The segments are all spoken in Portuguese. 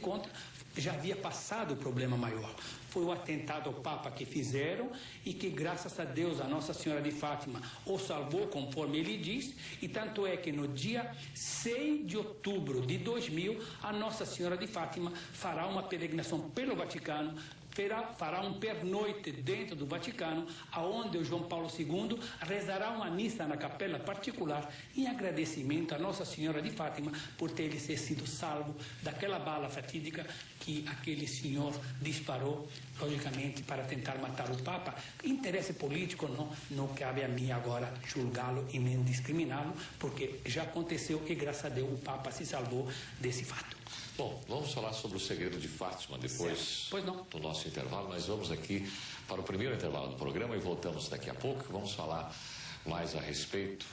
conta, já havia passado o problema maior. Foi o atentado ao Papa que fizeram e que, graças a Deus, a Nossa Senhora de Fátima o salvou, conforme ele diz, e tanto é que no dia 6 de outubro de 2000, a Nossa Senhora de Fátima fará uma peregrinação pelo Vaticano, fará um pernoite dentro do Vaticano, aonde o João Paulo II rezará uma missa na capela particular em agradecimento a Nossa Senhora de Fátima por ter sido salvo daquela bala fatídica que aquele senhor disparou, logicamente, para tentar matar o Papa. Interesse político não cabe a mim agora julgá-lo e nem discriminá-lo, porque já aconteceu e, graças a Deus, o Papa se salvou desse fato. Bom, vamos falar sobre o segredo de Fátima depois do nosso intervalo. Nós vamos aqui para o primeiro intervalo do programa e voltamos daqui a pouco. Vamos falar mais a respeito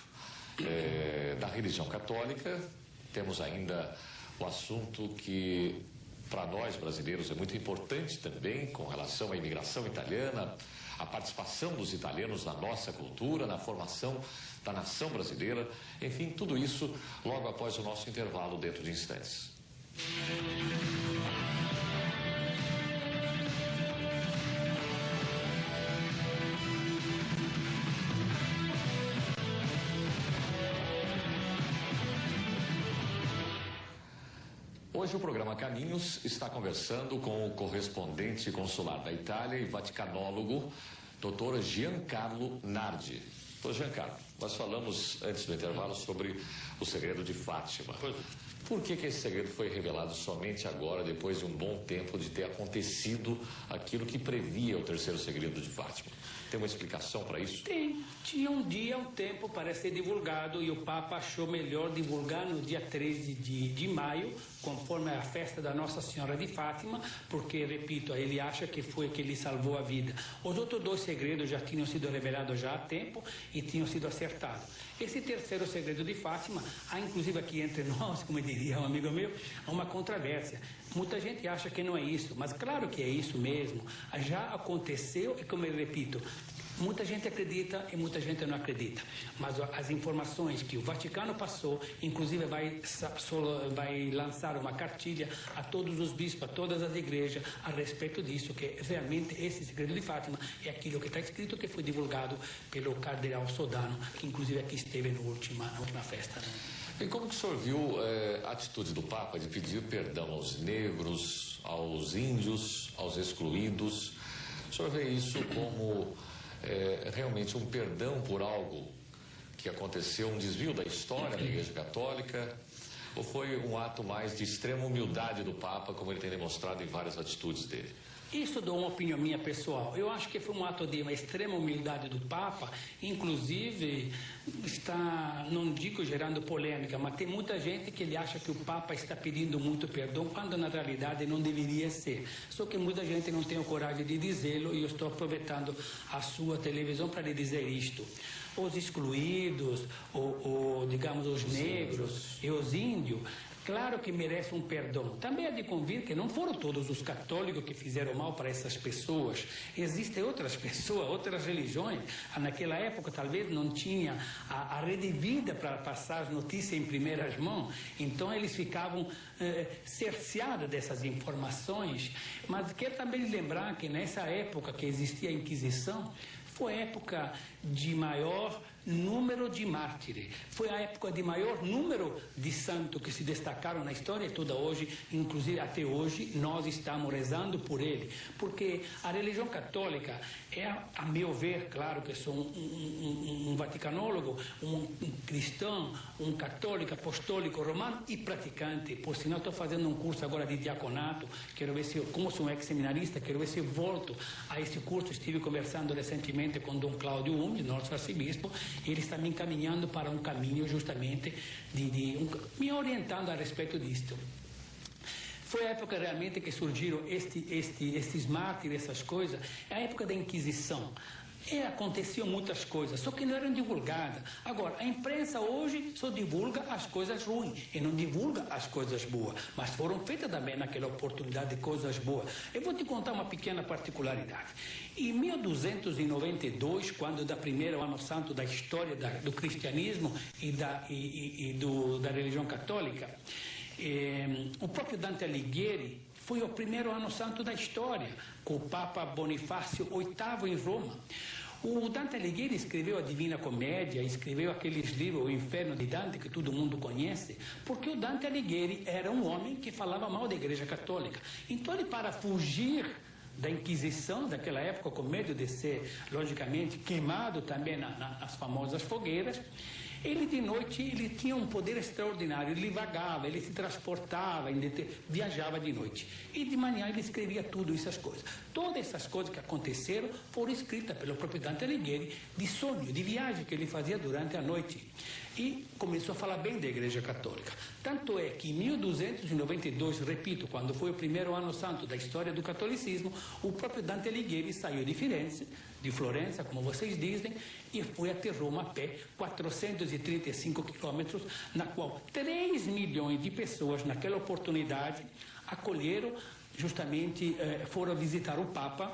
da religião católica. Temos ainda o assunto que, para nós brasileiros, é muito importante também, com relação à imigração italiana, a participação dos italianos na nossa cultura, na formação da nação brasileira. Enfim, tudo isso logo após o nosso intervalo dentro de instantes. Hoje o programa Caminhos está conversando com o correspondente consular da Itália e vaticanólogo, Dr. Giancarlo Nardi. Doutor Giancarlo, nós falamos antes do intervalo sobre o segredo de Fátima. Por que esse segredo foi revelado somente agora, depois de um bom tempo de ter acontecido aquilo que previa o terceiro segredo de Fátima? Tem uma explicação para isso? Tem. Tinha um tempo para ser divulgado e o Papa achou melhor divulgar no dia 13 de maio, conforme a festa da Nossa Senhora de Fátima, porque, repito, ele acha que foi que lhe salvou a vida. Os outros dois segredos já tinham sido revelados já há tempo e tinham sido acertados. Esse terceiro segredo de Fátima, há inclusive aqui entre nós, como diria um amigo meu, uma controvérsia. Muita gente acha que não é isso, mas claro que é isso mesmo. Já aconteceu e, como eu repito, muita gente acredita e muita gente não acredita. Mas as informações que o Vaticano passou, inclusive vai lançar uma cartilha a todos os bispos, a todas as igrejas, a respeito disso, que realmente esse segredo de Fátima é aquilo que está escrito, que foi divulgado pelo cardeal Sodano, que inclusive aqui esteve na última festa. E como que o senhor viu a atitude do Papa de pedir perdão aos negros, aos índios, aos excluídos? O senhor vê isso como realmente um perdão por algo que aconteceu, um desvio da história da Igreja Católica? Ou foi um ato mais de extrema humildade do Papa, como ele tem demonstrado em várias atitudes dele? Isso dou uma opinião minha pessoal. Eu acho que foi um ato de uma extrema humildade do Papa, inclusive está, não digo gerando polêmica, mas tem muita gente que ele acha que o Papa está pedindo muito perdão, quando na realidade não deveria ser. Só que muita gente não tem a coragem de dizê-lo e eu estou aproveitando a sua televisão para lhe dizer isto. Os excluídos, digamos, os negros e os índios, claro que merece um perdão. Também é de convir que não foram todos os católicos que fizeram mal para essas pessoas. Existem outras pessoas, outras religiões. Naquela época talvez não tinha a rede vida para passar as notícias em primeiras mãos. Então eles ficavam cerceados dessas informações. Mas quero também lembrar que nessa época que existia a Inquisição, foi a época de maior número de mártires, foi a época de maior número de santos que se destacaram na história toda hoje, inclusive até hoje nós estamos rezando por ele, porque a religião católica é, a meu ver, claro que sou um vaticanólogo, um cristão, um católico, apostólico, romano e praticante, por sinal estou fazendo um curso agora de diaconato, quero ver se, como sou um ex-seminarista, quero ver se eu volto a esse curso. Estive conversando recentemente com Dom Cláudio Umbi, nosso arcebispo, e ele está me encaminhando para um caminho justamente me orientando a respeito disto. Foi a época realmente que surgiram estes mártires, essas coisas, é a época da Inquisição. Aconteciam muitas coisas, só que não eram divulgadas. Agora, a imprensa hoje só divulga as coisas ruins e não divulga as coisas boas, mas foram feitas também naquela oportunidade de coisas boas. Eu vou te contar uma pequena particularidade. Em 1292, quando da primeiro ano santo da história do cristianismo e da religião católica, O próprio Dante Alighieri foi o primeiro ano santo da história, com o Papa Bonifácio VIII em Roma. O Dante Alighieri escreveu a Divina Comédia, escreveu aqueles livros, O Inferno de Dante, que todo mundo conhece, porque o Dante Alighieri era um homem que falava mal da Igreja Católica. Então ele, para fugir da Inquisição daquela época, com medo de ser, logicamente, queimado também nas famosas fogueiras, ele de noite ele tinha um poder extraordinário, ele vagava, ele se transportava, viajava de noite. E de manhã ele escrevia tudo essas coisas. Todas essas coisas que aconteceram foram escritas pelo próprio Dante Alighieri, de sonho, de viagem que ele fazia durante a noite. E começou a falar bem da Igreja Católica. Tanto é que em 1292, repito, quando foi o primeiro ano santo da história do catolicismo, o próprio Dante Alighieri saiu de Firenze, de Florença, como vocês dizem, e foi até Roma a pé, 435 quilômetros, na qual 3 milhões de pessoas, naquela oportunidade, acolheram, justamente, foram visitar o Papa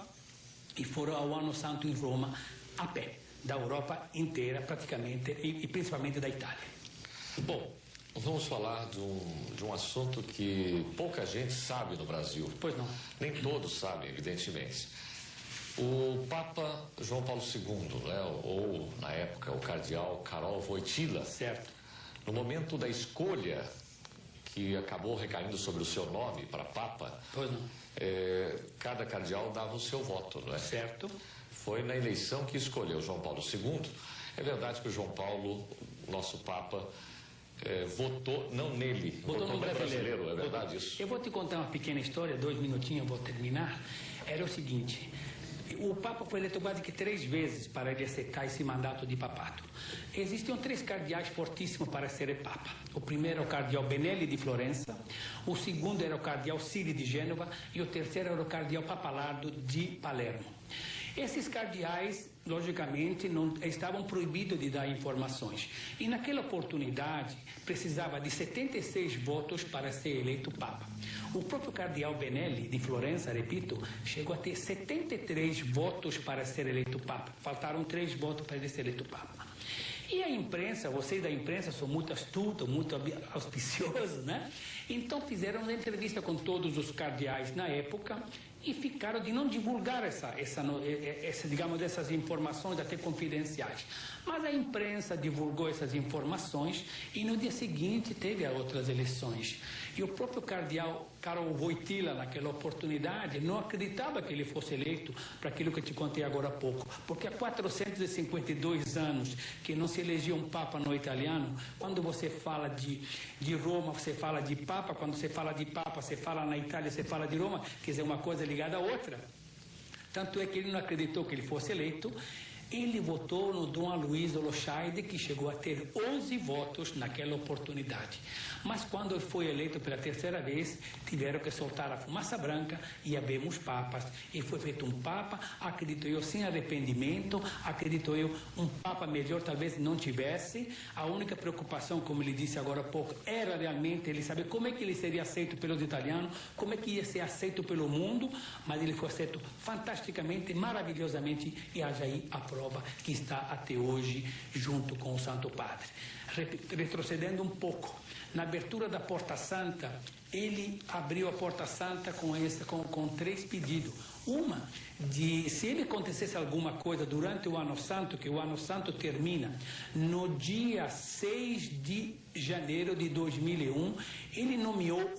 e foram ao Ano Santo em Roma a pé, da Europa inteira, praticamente, e principalmente da Itália. Bom, vamos falar de um assunto que pouca gente sabe no Brasil. Pois não. Nem todos sabem, evidentemente. O Papa João Paulo II, né, ou na época o cardeal Karol Wojtyła, certo, no momento da escolha que acabou recaindo sobre o seu nome para Papa, pois não, cada cardeal dava o seu voto, não é? Certo. Foi na eleição que escolheu João Paulo II. É verdade que o João Paulo, nosso Papa, votou, não nele, votou no brasileiro. É verdade isso? Eu vou te contar uma pequena história, 2 minutinhos eu vou terminar. Era o seguinte: o Papa foi eleito quase que 3 vezes para ele aceitar esse mandato de papato. Existiam 3 cardeais fortíssimos para ser Papa. O primeiro era o cardeal Benelli de Florença, o segundo era o cardeal Siri de Gênova e o terceiro era o cardeal Papalardo de Palermo. Esses cardeais, logicamente, não estavam proibidos de dar informações. E naquela oportunidade, precisava de 76 votos para ser eleito Papa. O próprio cardeal Benelli, de Florença, repito, chegou a ter 73 votos para ser eleito Papa. Faltaram 3 votos para ele ser eleito Papa. E a imprensa, vocês da imprensa são muito astutos, muito auspiciosos, né? Então fizeram uma entrevista com todos os cardeais na época e ficaram de não divulgar digamos, essas informações até confidenciais. Mas a imprensa divulgou essas informações e no dia seguinte teve outras eleições. E o próprio cardeal Karol Wojtyła, naquela oportunidade, não acreditava que ele fosse eleito para aquilo que eu te contei agora há pouco. Porque há 452 anos que não se elegia um Papa no italiano. Quando você fala de Roma, você fala de Papa. Quando você fala de Papa, você fala na Itália, você fala de Roma. Quer dizer, uma coisa ligada à outra. Tanto é que ele não acreditou que ele fosse eleito. Ele votou no Dom Aloysio Loscheide, que chegou a ter 11 votos naquela oportunidade. Mas quando ele foi eleito pela 3ª vez, tiveram que soltar a fumaça branca e habemos papas. E foi feito um papa, acredito eu, sem arrependimento, acredito eu, um papa melhor talvez não tivesse. A única preocupação, como ele disse agora há pouco, era realmente ele saber como é que ele seria aceito pelos italianos, como é que ia ser aceito pelo mundo, mas ele foi aceito fantasticamente, maravilhosamente, e haja aí a prova que está até hoje junto com o Santo Padre. Retrocedendo um pouco, na abertura da Porta Santa, ele abriu a Porta Santa com 3 pedidos. Uma, de se ele acontecesse alguma coisa durante o Ano Santo, que o Ano Santo termina no dia 6 de janeiro de 2001, ele nomeou